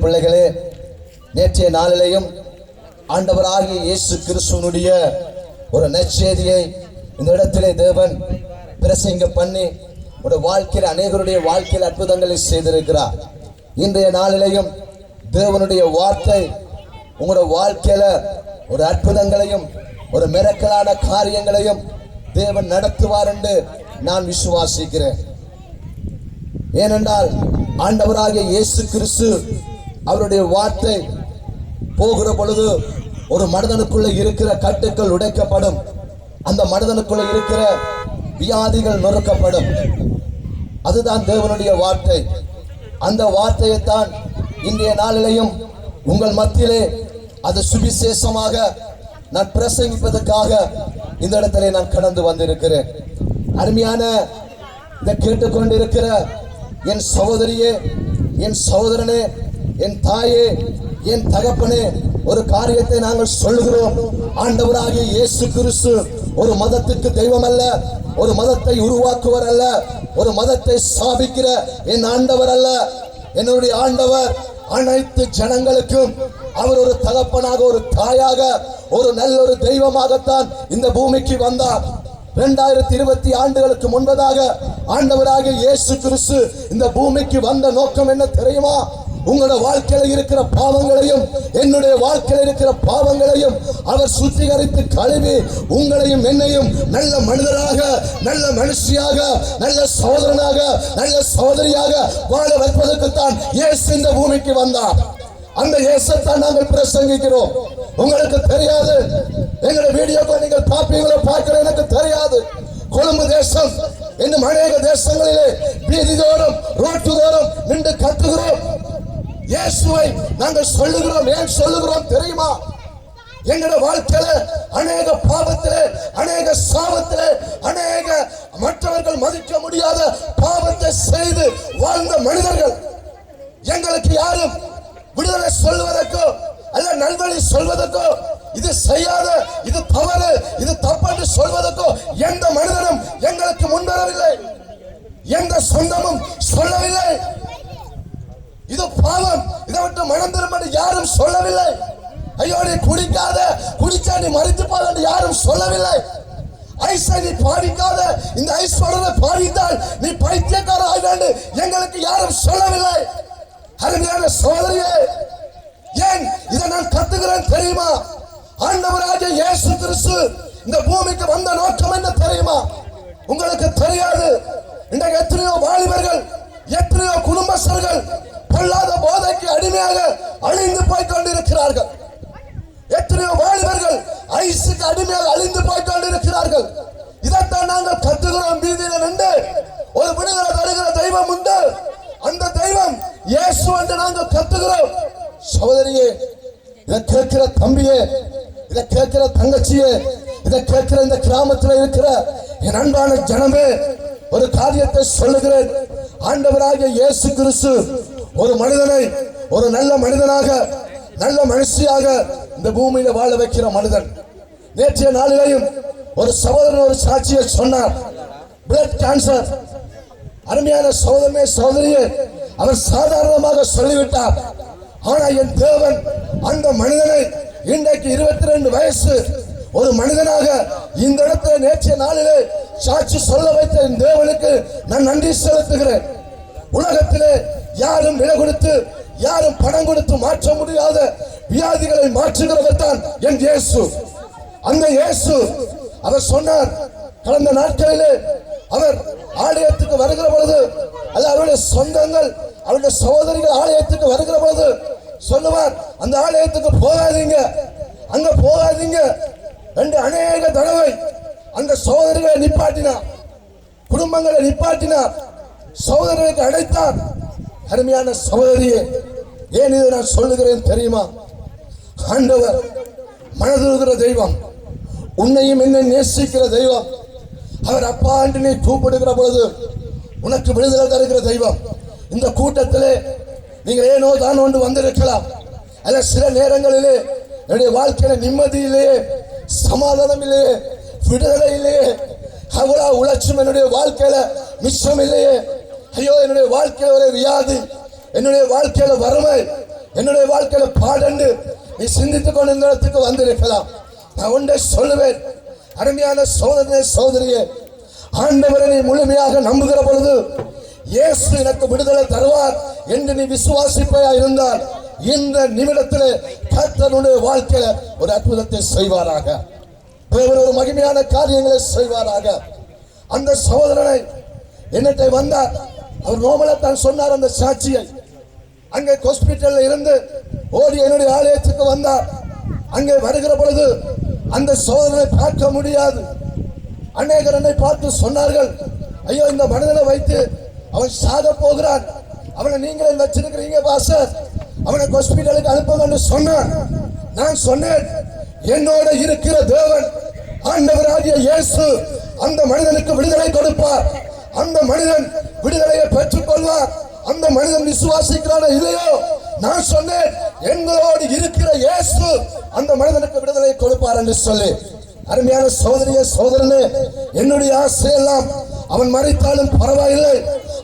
பிள்ளைகளே, நேற்றைய நாளிலேயும் ஆண்டவராகிய இயேசு கிறிஸ்துவனுடைய ஒரு நற்செய்தியை இந்த இடத்திலே தேவன் பிரசங்க பண்ணி ஒரு வாழ்க்கையில் அநேகருடைய வாழ்க்கையில் அற்புதங்களை செய்திருக்கிறார். இன்றைய நாளிலேயும் தேவனுடைய வார்த்தை உங்களுடைய வாழ்க்கையில ஒரு அற்புதங்களையும் ஒரு மிரக்கலான காரியங்களையும் தேவன் நடத்துவார் என்று நான் விசுவாசிக்கிறேன். ஏனென்றால் ஆண்டவராகிய இயேசு கிறிஸ்து அவருடைய வார்த்தை போகிற பொழுது ஒரு மனிதனுக்குள்ள இருக்கிற கட்டுக்கள் உடைக்கப்படும், அந்த மனிதனுக்குள்ள இருக்கிற வியாதிகள் நொறுக்கப்படும். அதுதான் தேவனுடைய வார்த்தை. அந்த வார்த்தையைத்தான் இன்றைய நாளிலேயும் உங்கள் மத்தியிலே அது சுவிசேஷமாக நான் பிரசங்கிப்பதற்காக இந்த இடத்திலே நான் கடந்து வந்திருக்கிறேன். அருமையான இதை கேட்டுக்கொண்டிருக்கிற என் சகோதரியே, என் சகோதரனே, என் தாயே, என் தகப்பனே, ஒரு காரியத்தை நாங்கள் சொல்லுகிறோம். ஆண்டவராகிய இயேசு கிறிஸ்து ஒரு மதத்துக்கு தெய்வம் அல்ல, ஒரு மதத்தை உருவாக்குவர் அல்ல, ஒரு மதத்தை ஸ்தாபிக்கிற என் ஆண்டவர் அல்ல. என்னுடைய ஆண்டவர் அனைத்து ஜனங்களுக்கும் அவர் ஒரு தகப்பனாக, ஒரு தாயாக, ஒரு நல்ல ஒரு தெய்வமாகத்தான் இந்த பூமிக்கு வந்தார். 2020 ஆண்டுகளுக்கு முன்பதாக ஆண்டவராகிய இயேசு கிறிஸ்து இந்த பூமிக்கு வந்த நோக்கம் என்ன தெரியுமா? உங்களோட வாழ்க்கையில இருக்கிற பாவங்களையும் என்னுடைய வாழ்க்கையில இருக்கிற பாவங்களையும் அவர் சுத்திகரித்து கழுவி உங்களையும் என்னையும் நல்ல மனிதராக, நல்ல மனுஷியாக, நல்ல சகோதரனாக, நல்ல சகோதரியாக வாழ வைப்பதற்குத்தான் இயேசு இந்த பூமிக்கு வந்தார். அந்த இயேசுத்தான் நாங்கள் பிரசங்கிக்கிறோம். உங்களுக்கு தெரியாது, எங்களை வீடியோக்கள் நீங்கள் பார்ப்பீங்களோ பார்க்கிற எனக்கு தெரியாது. கொழும்பு தேசம் இன்னும் அநேக தேசங்களிலே வீதிதோறும் ரோட்டுதோறும் நின்று கத்துகிறோம், இயேசுவை நாங்கள் சொல்லுகிறோம். ஏன் சொல்லுகிறோம் தெரியுமா? எங்களுடைய வாழ்க்கையில அநேக பாவத்திலே, அநேக சாபத்திலே, அநேக மற்றவர்கள் மதிக்க முடியாத பாவத்தை செய்து வாழ்ந்த மனிதர்கள். எங்களுக்கு யாரும் விடுதலை சொல்வதற்கோ அல்ல நல்வழி சொல்வதற்கோ, இது செய்யாத, இது தவறு, இது தப்பு என்று சொல்வதற்கோ எந்த மனிதனும் எங்களுக்கு முன்வரவில்லை, எந்த சொந்தமும் சொல்லவில்லை. இது பாவம், இதை விட்டு மனம் திரும்ப யாரும் சொல்லவில்லை. ஐயோ நீ குடிக்காத, குடிச்சா நீ மறித்து போத என்று யாரும் சொல்லவில்லை. ஐஸை நீ பாடிக்காத, இந்த ஐஸ் படலை பாடித்தால் நீ பைத்தியக்கார ஆகிடாண்டு எங்களுக்கு யாரும் சொல்லவில்லை. அருமையான சகோதரியே, ஏன் இதை நான் கத்துகிறேன் தெரியுமா? ஆண்டவராகிய இயேசு கிறிஸ்து இந்த பூமிக்கு வந்த நோக்கம் என்ன தெரியுமா? உங்களுக்கு தெரியாது. இன்றைக்கு எத்தனையோ வாலிபர்கள், எத்தனையோ குடும்பஸ்தர்கள் பொல்லாத போதைக்கு அடிமையாக அழிந்து போய் கொண்டிருக்கிறார்கள். எத்தனையோ வாலிபர்கள் ஐஸுக்கு அடிமையாக அழிந்து போய் கொண்டிருக்கிறார்கள். இதைத்தான் நாங்கள் கத்துகிறோம். வீதியில நின்று ஒரு விடுதலை தருகிற தெய்வம் உண்டு, அந்த தெய்வம் இயேசு என்று நாங்கள் கத்துகிறோம். சகோதரியே, இதை கேட்கிற தம்பியே, இதை கேட்கிற தங்கச்சியே, இதை கேட்கிற இந்த கிராமத்தில் இருக்கிற என் அன்பான ஜனமே, ஒரு காரியத்தை சொல்லுகிறேன். ஆண்டவராகிய இயேசு கிறிஸ்து ஒரு மனிதனை ஒரு நல்ல மனிதனாக, நல்ல மனுஷியாக இந்த பூமியில வாழ வைக்கிற மனிதன். நேற்றைய நாளிலேயும் ஒரு சகோதரன் ஒரு சாட்சியை சொன்னார். Blood cancer. அருமையான சகோதரமே, சகோதரியே, அவர் சாதாரணமாக சொல்லிவிட்டார். ஆனா என் தேவன் அந்த மனிதனை இன்றைக்கு 22 வயசு ஒரு மனிதனாக இந்த இடத்துல நேற்றைய நாளிலே சாட்சி சொல்ல வைத்த என் தேவனுக்கு நான் நன்றி செலுத்துகிறேன். உலகத்திலே யாரும் விலை கொடுத்து, யாரும் பணம் கொடுத்து மாற்ற முடியாத வியாதிகளை மாற்றுகிறவர் தான் என் இயேசு. அந்த இயேசு அவர் சொன்னார், கடந்த நாட்களிலே அவர் ஆலயத்துக்கு வருகிற பொழுது, அல்ல அவருடைய சொந்தங்கள், அவருடைய சகோதரிகள் ஆலயத்துக்கு வருகிற பொழுது சொல்லுவார், அந்த ஆலயத்துக்கு போகாதீங்க, அங்க போகாதீங்க என்று அநேக தடவை அந்த சகோதரிகளை நிப்பாட்டினார், குடும்பங்களை நிப்பாட்டினார், சகோதரர்களுக்கு அழைத்தார். அருமையான சகோதரியே, ஏன் இதை நான் சொல்லுகிறேன் தெரியுமா? ஆண்டவர் மனதுருகிற தெய்வம், உன்னையும் என்னை நேசிக்கிற தெய்வம். அவர் அப்பா என்று நீ கூப்பிடுகிற பொழுது உனக்கு விடுதலை தருகிற தெய்வம். இந்த கூட்டத்திலே நீங்கள் ஏனோ தான் ஒன்று வந்திருக்கலாம், அல்ல சில நேரங்களிலே என்னுடைய வாழ்க்கையில நிம்மதியிலேயே, சமாதானம் இல்லையே, விடுதலை இல்லையே, அவ்வளவு உழைச்சும் என்னுடைய வாழ்க்கையில மிச்சம் இல்லையே, ஐயோ என்னுடைய வாழ்க்கையில ஒரு வியாதி, என்னுடைய வாழ்க்கையில வறுமை, என்னுடைய வாழ்க்கையில பாடண்டு நீ சிந்தித்துக் கொண்டு இந்த இடத்துக்கு வந்திருக்கலாம். நான் ஒன்றை சொல்லுவேன், அருமையான சகோதரனே சகோதரியே, ஆண்டவரை நீ முழுமையாக நம்புகிற பொழுது இயேசு எனக்கு விடுதலை தருவார் என்று நீ விசுவாசிப்பையா இருந்தால் இந்த நிமிடத்தில் கர்த்தருடைய வாழ்க்கையில ஒரு அற்புதத்தை செய்வாராக, ஒரு மகிமையான காரியங்களை செய்வாராக. அந்த சகோதரனை என்னட்டை வந்தார். அவர் நோமலை தான் சொன்னார் அந்த சாட்சியை. அங்கே ஹாஸ்பிட்டல்ல இருந்து ஓடி என்னுடைய ஆலயத்துக்கு வந்தார். அங்கே வருகிற பொழுது அந்த சகோதரனை பார்க்க முடியாது. அநேகர் என்னை பார்த்து சொன்னார்கள், ஐயோ இந்த மனிதனை வைத்து அவன் சாக போகிறான், அவனை நீங்களே வச்சிருக்கிறீங்க பாஸ்டர், அவனை ஹாஸ்பிட்டலுக்கு அனுப்புங்க சொன்னான். நான் சொன்னேன், என்னோட இருக்கிற தேவன் ஆண்டவராகிய இயேசு அந்த மனிதனுக்கு விடுதலை கொடுப்பார். அந்த மனிதன் விடுதலையை பெற்றுக் கொள்வார். அந்த மனிதன் விசுவாசிக்கிறான இல்லையோ, நான் சொன்னேன், எங்களோடு இருக்கிற இயேசு அந்த மனிதனுக்கு விடுதலை கொடுப்பார் என்று சொல்லி. அருமையான சகோதரியே சகோதரனே, என்னுடைய ஆசையெல்லாம் அவன் மரித்தாலும் பரவாயில்லை,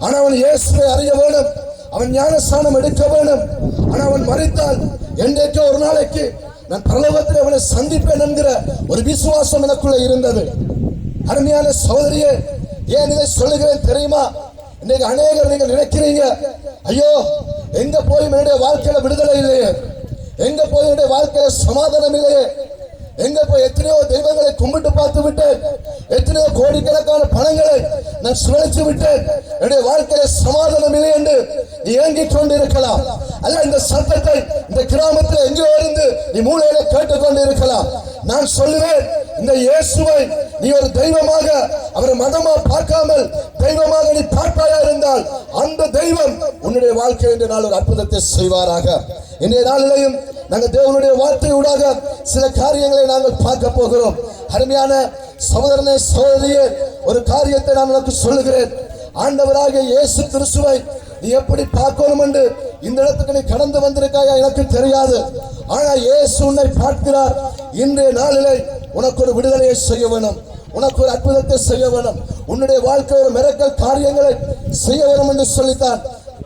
ஆனா அவன் இயேசுவை அறிய வேண்டும், அவன் ஞானஸ்நானம் எடுக்க வேண்டும். ஆனா அவன் மரித்தால் என்றைக்கோ ஒரு நாளைக்கு நான் பரலோகத்தில் அவனை சந்திப்பேன் என்கிற ஒரு விசுவாசம் எனக்குள்ள இருந்தது. அருமையான சகோதரியே, ஏன் இதை சொல்லுகிறேன் தெரியுமா? இன்னைக்கு அநேகர் நீங்க நினைக்கிறீங்க, ஐயோ எங்க போய் என்னுடைய வாழ்க்கையில விடுதலை இல்லையே, எங்க போய் என்னுடைய வாழ்க்கையில சமாதானம் இல்லையே, எங்க போய் எத்தனையோ தெய்வங்களை கும்பிட்டு பார்த்து விட்டேன், எத்தனையோ கோடிக்கணக்கான பணங்களை நான் சுழற்சி விட்டேன், என்னுடைய வாழ்க்கையில சமாதானம் இல்லை என்று நீ ஏங்கிக் கொண்டு இருக்கலாம். அல்ல, இந்த சத்தத்தை இந்த கிராமத்தில் எங்கேயோ இருந்து நீ மூலையில கேட்டுக்கொண்டு இருக்கலாம். நான் சொல்லுவேன், இந்த இயேசுவை நீ ஒரு தெய்வமாக அவரை மதமா பார்க்காமல் தெய்வமாக நீ பார்ப்பாயா இருந்தால் அந்த தெய்வம் உன்னுடைய வாழ்க்கை என்ற நாள் ஒரு அற்புதத்தை செய்வாராக. இன்றைய நாளிலையும் நாங்கள் தேவனுடைய வார்த்தையூடாக சில காரியங்களை நாங்கள் பார்க்க போகிறோம். அருமையான சகோதரனே சகோதரியே, ஒரு காரியத்தை நான் உனக்கு சொல்லுகிறேன். ஆண்டவராகிய இயேசு கிறிஸ்துவை நீ எப்படி பார்க்கணும் என்று இந்த இடத்துக்கு நீ கடந்து வந்திருக்காயா எனக்கு தெரியாது. ஆனா இயேசு உன்னை பார்க்கிறார். இன்றைய நாளிலே உனக்கு ஒரு விடுதலையை செய்ய வேணும், உனக்கு ஒரு அற்புதத்தை செய்ய வேணும், உன்னுடைய வாழ்க்கை ஒரு மிரக்கல் காரியங்களை செய்ய வேணும் என்று சொல்லித்தான்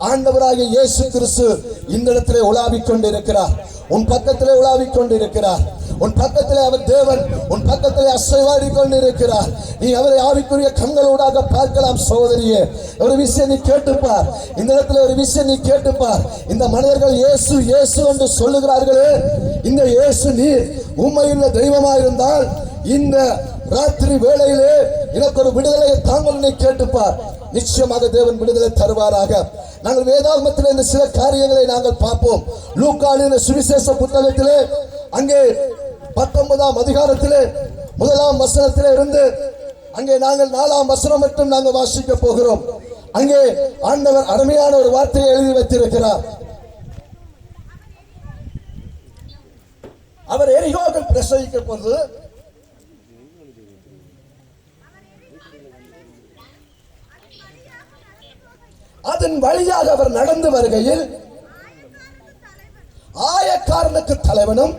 ஆண்டவராகிய இயேசு கிறிஸ்து இந்த இடத்திலே உலாவிக் கொண்டிருக்கிறார். உன் பக்கத்திலே உலாவிக் கொண்டிருக்கிறார். உன் பக்கத்திலே அவர் தேவன் உன் பக்கத்திலே அசைவாடி கொண்டிருக்கிறார். நீ அவரை ஆவிக்குரிய கண்களூடாக பார்க்கலாம். சகோதரியே, ஒரு விஷயம் நீ கேட்டுப்பார். இந்த இடத்துல ஒரு விஷயம் நீ கேட்டுப்பார். இந்த மனிதர்கள் இயேசு இயேசு என்று சொல்லுகிறார்களே, இந்த இயேசு நீ உண்மையுள்ள தெய்வமாயிருந்தால் இந்த ராத்திரி வேளையிலே எனக்கு ஒரு விடுதலையை தாங்கள் நீ கேட்டுப்பார். நிச்சயமாக தேவன் விடுதலை தருவாராக. நாங்கள் வேதாகமத்தில் இந்த சில காரியங்களை நாங்கள் பார்ப்போம். லூக்கான சுவிசேஷ புத்தகத்திலே அங்கே 19ஆம் அதிகாரத்திலே 1ஆம் வசனத்திலே இருந்து அங்கே நாங்கள் 4ஆம் வசனம் மட்டும் நாங்கள் வாசிக்க போகிறோம். அங்கே ஆண்டவர் அருமையான ஒரு வார்த்தையை எழுதி வைத்திருக்கிறார். அவர் எரிகோவில் பிரசவிக்க போது அதன் வழியாக அவர் நடந்து வருகையில் ஆயக்காரனுக்கு தலைவனும்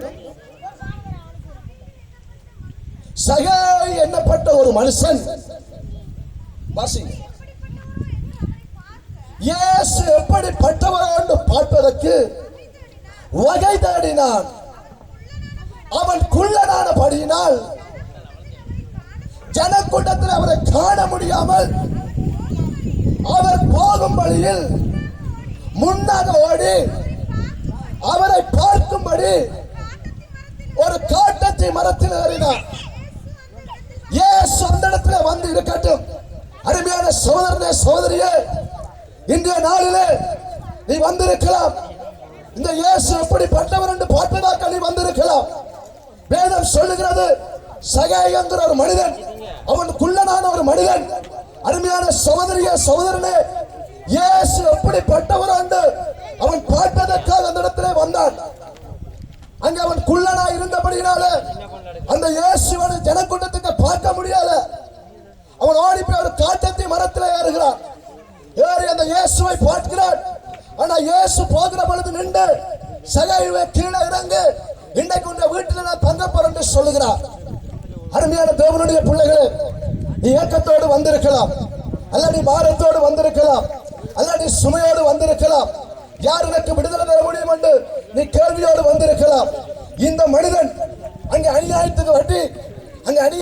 சகை எண்ணப்பட்ட ஒரு மனுஷன் இயேசு எப்படிப்பட்டவர் என்று பார்ப்பதற்கு வகை தேடினான். அவன் குள்ளனானபடியினால் ஜனக்கூட்டத்தில் அவரை காண முடியாமல் அவர் போகும் வழியில் முன்னாக ஓடி அவரை பார்க்கும்படி ஒரு காட்டத்தி மரத்தில் ஏறினார். இயேசு அந்த இடத்துல வந்து இருக்கட்டும். அருமையான சகோதரனே சகோதரியே, இன்றைய நாளிலே நீ வந்திருக்கலாம். இந்த இயேசு எப்படிப்பட்டவர் என்று பார்ப்பதாக நீ வந்திருக்கலாம். வேதம் சொல்லுகிறது, சகை என்கிற ஒரு மனிதன், அவன் குள்ளனான ஒரு மனிதன். அருமையான சகோதரியே சகோதரனே, இயேசு எப்படிப்பட்டவர் என்று அவன் பார்ப்பதற்காக அந்த இடத்திலே வந்தான். அங்க அவன் குள்ளனா இருந்தபடினால அந்த இயேசுவை ஜனக்கூட்டத்துக்கு பார்க்க முடியல. அவன் ஓடி போய் ஒரு காட்டத்தி மரத்தில் ஏறுகிறான். ஏறி அந்த இயேசுவை பார்க்கிறான். ஆனா இயேசு போகிற பொழுது நின்று சகைவை கீழே இறங்கு, இன்றைக்கு உங்க வீட்டில் நான் தங்க போறேன் சொல்லுகிறார். அருமையான தேவனுடைய பிள்ளைகளே, நீ ஏக்கத்தோடு வந்திருக்கலாம், அல்ல நீ பாரத்தோடு வந்திருக்கலாம், அல்ல நீ சுமையோடு வந்திருக்கலாம். யார் எனக்கு விடுதலை தர முடியும் என்று நீ கேள்வியோடு வந்திருக்கலாம். இந்த மனிதன் அங்கே அநியாயத்துக்கு வட்டி, அங்கே